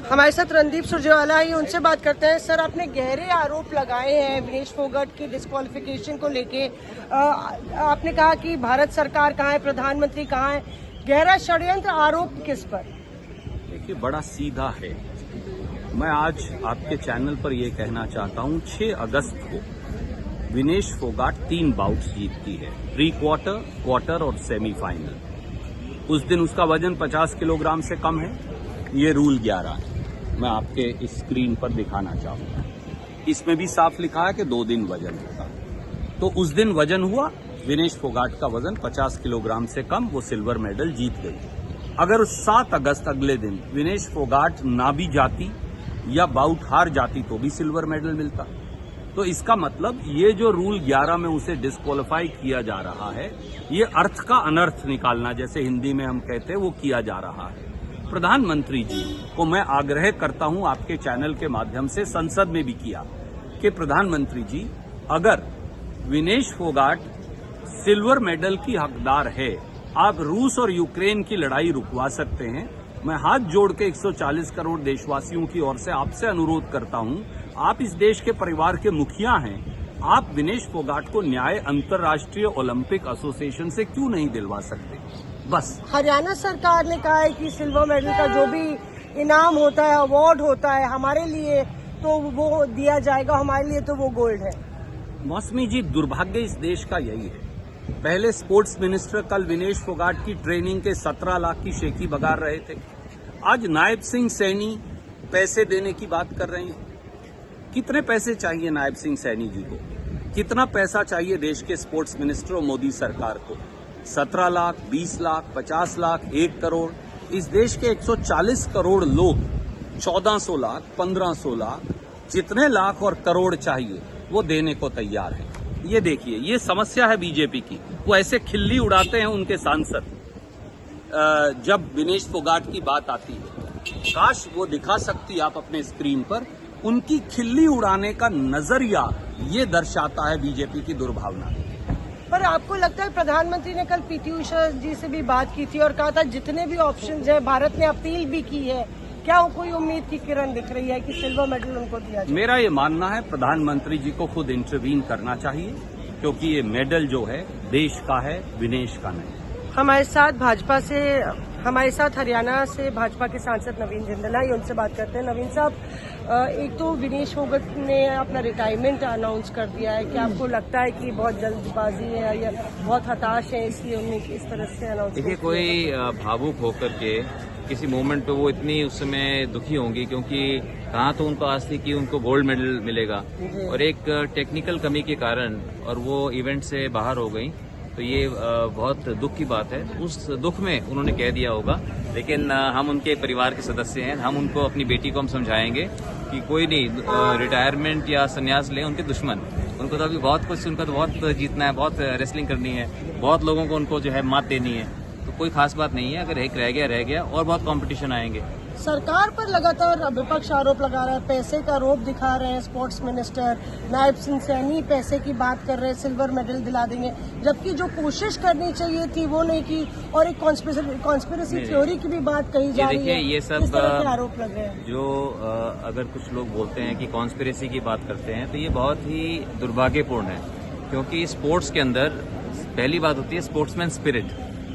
हमारे साथ रणदीप सुरजेवाला है, उनसे बात करते हैं। सर, आपने गहरे आरोप लगाए हैं विनेश फोगाट की डिस्क्वालिफिकेशन को लेके। आपने कहा कि भारत सरकार कहाँ है, प्रधानमंत्री कहाँ है, गहरा षड्यंत्र आरोप किस पर? देखिए, बड़ा सीधा है। मैं आज आपके चैनल पर यह कहना चाहता हूं, 6 अगस्त को विनेश फोगाट 3 बाउट्स जीतती है, प्री क्वार्टर, क्वार्टर और सेमीफाइनल। उस दिन उसका वजन 50 किलोग्राम से कम है। ये रूल 11 है, मैं आपके इस स्क्रीन पर दिखाना चाहूंगा। इसमें भी साफ लिखा है कि 2 दिन वजन होगा। तो उस दिन वजन हुआ, विनेश फोगाट का वजन 50 किलोग्राम से कम, वो सिल्वर मेडल जीत गई। अगर उस 7 अगस्त अगले दिन विनेश फोगाट ना भी जाती या बाउट हार जाती तो भी सिल्वर मेडल मिलता। तो इसका मतलब ये जो रूल 11 में उसे डिस्क्वालीफाई किया जा रहा है, ये अर्थ का अनर्थ निकालना, जैसे हिंदी में हम कहते हैं, वो किया जा रहा है। प्रधानमंत्री जी को मैं आग्रह करता हूं आपके चैनल के माध्यम से, संसद में भी किया, कि प्रधानमंत्री जी, अगर विनेश फोगाट सिल्वर मेडल की हकदार है, आप रूस और यूक्रेन की लड़ाई रुकवा सकते हैं। मैं हाथ जोड़ के 140 करोड़ देशवासियों की ओर से आपसे अनुरोध करता हूं, आप इस देश के परिवार के मुखिया हैं, आप विनेश फोगाट को न्याय अंतर्राष्ट्रीय ओलंपिक एसोसिएशन से क्यों नहीं दिलवा सकते? बस। हरियाणा सरकार ने कहा है कि सिल्वर मेडल का जो भी इनाम होता है, अवार्ड होता है, हमारे लिए तो वो दिया जाएगा, हमारे लिए तो वो गोल्ड है। मौसमी जी, दुर्भाग्य इस देश का यही है। पहले स्पोर्ट्स मिनिस्टर कल विनेश फोगाट की ट्रेनिंग के 17 लाख की शेखी बगार रहे थे। आज नायब सिंह सैनी पैसे देने की बात कर रहे हैं। कितने पैसे चाहिए नायब सिंह सैनी जी को? कितना पैसा चाहिए देश के स्पोर्ट्स मिनिस्टर और मोदी सरकार को? 17 लाख, 20 लाख, 50 लाख, 1 करोड़? इस देश के 140 करोड़ लोग 1400 लाख, 1500 लाख, जितने लाख और करोड़ चाहिए वो देने को तैयार है। ये देखिए, ये समस्या है बीजेपी की। वो ऐसे खिल्ली उड़ाते हैं उनके सांसद जब विनेश फोगाट की बात आती है। काश वो दिखा सकती आप अपने स्क्रीन पर। उनकी खिल्ली उड़ाने का नजरिया ये दर्शाता है बीजेपी की दुर्भावना। पर आपको लगता है प्रधानमंत्री ने कल पीटी उषा जी से भी बात की थी और कहा था जितने भी ऑप्शंस है, भारत ने अपील भी की है, क्या कोई उम्मीद की किरण दिख रही है कि सिल्वर मेडल उनको दिया जाए? मेरा ये मानना है प्रधानमंत्री जी को खुद इंटरवीन करना चाहिए, क्योंकि ये मेडल जो है देश का है, विनेश का नहीं। हमारे साथ हरियाणा से भाजपा के सांसद नवीन जिंदल है, उनसे बात करते हैं। नवीन साहब, एक तो विनेश फोगाट ने अपना रिटायरमेंट अनाउंस कर दिया है, क्या आपको लगता है कि बहुत जल्दबाजी है या बहुत हताश है इसलिए उन्होंने इस तरह से अनाउंस? देखिए, कोई भावुक होकर के किसी मोमेंट पे वो इतनी उस समय दुखी होंगी, क्योंकि कहाँ तो उनको आस थी कि उनको गोल्ड मेडल मिलेगा और एक टेक्निकल कमी के कारण और वो इवेंट से बाहर हो गई। तो ये बहुत दुख की बात है। उस दुख में उन्होंने कह दिया होगा, लेकिन हम उनके परिवार के सदस्य हैं। हम उनको, अपनी बेटी को हम समझाएंगे कि कोई नहीं, रिटायरमेंट या संन्यास ले उनके दुश्मन। उनको तो अभी बहुत कुछ, उनका तो बहुत जीतना है, बहुत रेसलिंग करनी है, बहुत लोगों को उनको जो है मात देनी है। तो कोई खास बात नहीं है। अगर एक रह गया और बहुत कंपटीशन आएंगे। सरकार पर लगातार विपक्ष आरोप लगा रहा है, पैसे का आरोप दिखा रहे हैं स्पोर्ट्स मिनिस्टर नायब सिंह सैनी, पैसे की बात कर रहे हैं, सिल्वर मेडल दिला देंगे, जबकि जो कोशिश करनी चाहिए थी वो नहीं की और एक कॉन्स्पिरेसी थ्योरी की भी बात कही जा रही है। ये सब इस तरह के आरोप लग रहे हैं। जो अगर कुछ लोग बोलते हैं कि कॉन्स्पिरेसी की बात करते हैं, तो ये बहुत ही दुर्भाग्यपूर्ण है, क्योंकि स्पोर्ट्स के अंदर पहली बात होती है स्पोर्ट्समैन स्पिरिट,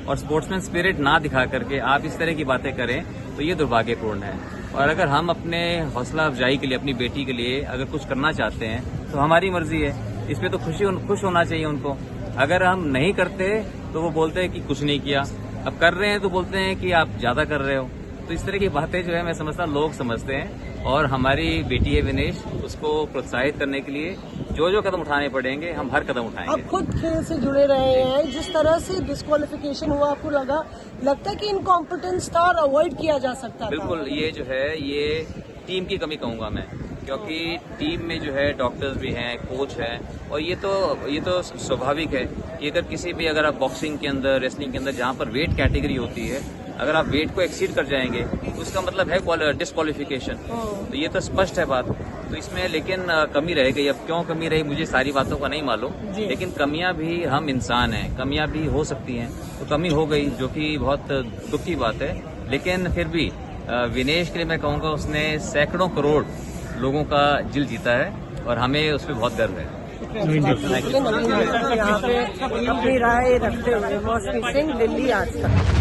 और स्पोर्ट्समैन स्पिरिट ना दिखा करके आप इस तरह की बातें करें तो ये दुर्भाग्यपूर्ण है। और अगर हम अपने हौसला अफजाई के लिए, अपनी बेटी के लिए अगर कुछ करना चाहते हैं तो हमारी मर्जी है, इसमें तो खुश होना चाहिए उनको। अगर हम नहीं करते तो वो बोलते हैं कि कुछ नहीं किया, अब कर रहे हैं तो बोलते हैं कि आप ज्यादा कर रहे हो। तो इस तरह की बातें जो है, मैं समझता लोग समझते हैं, और हमारी बेटी है विनेश, उसको प्रोत्साहित करने के लिए जो कदम उठाने पड़ेंगे हम हर कदम उठाएंगे। आप खुद खेल से जुड़े रहे हैं, जिस तरह से डिस्क्वालिफिकेशन हुआ, आपको लगता है कि इनकॉम्पिटेंस था और अवॉइड किया जा सकता था? बिल्कुल, ये जो है ये टीम की कमी कहूंगा मैं, क्योंकि टीम में जो है डॉक्टर्स भी हैं, कोच हैं, और ये तो स्वाभाविक है कि अगर आप बॉक्सिंग के अंदर, रेसलिंग के अंदर, जहाँ पर वेट कैटेगरी होती है, अगर आप वेट को एक्सीड कर जाएंगे तो उसका मतलब है डिस्क्वालिफिकेशन। तो ये तो स्पष्ट है बात। तो इसमें लेकिन कमी रह गई। अब क्यों कमी रही मुझे सारी बातों का नहीं मालूम, लेकिन कमियां भी, हम इंसान हैं, कमियां भी हो सकती हैं। तो कमी हो गई, जो कि बहुत दुख की बात है। लेकिन फिर भी विनेश के लिए मैं कहूँगा उसने सैकड़ों करोड़ लोगों का दिल जीता है और हमें उस पर बहुत गर्व है। यहाँ पे अपनी राय रखते हुए मौसमी सिंह, दिल्ली आज तक।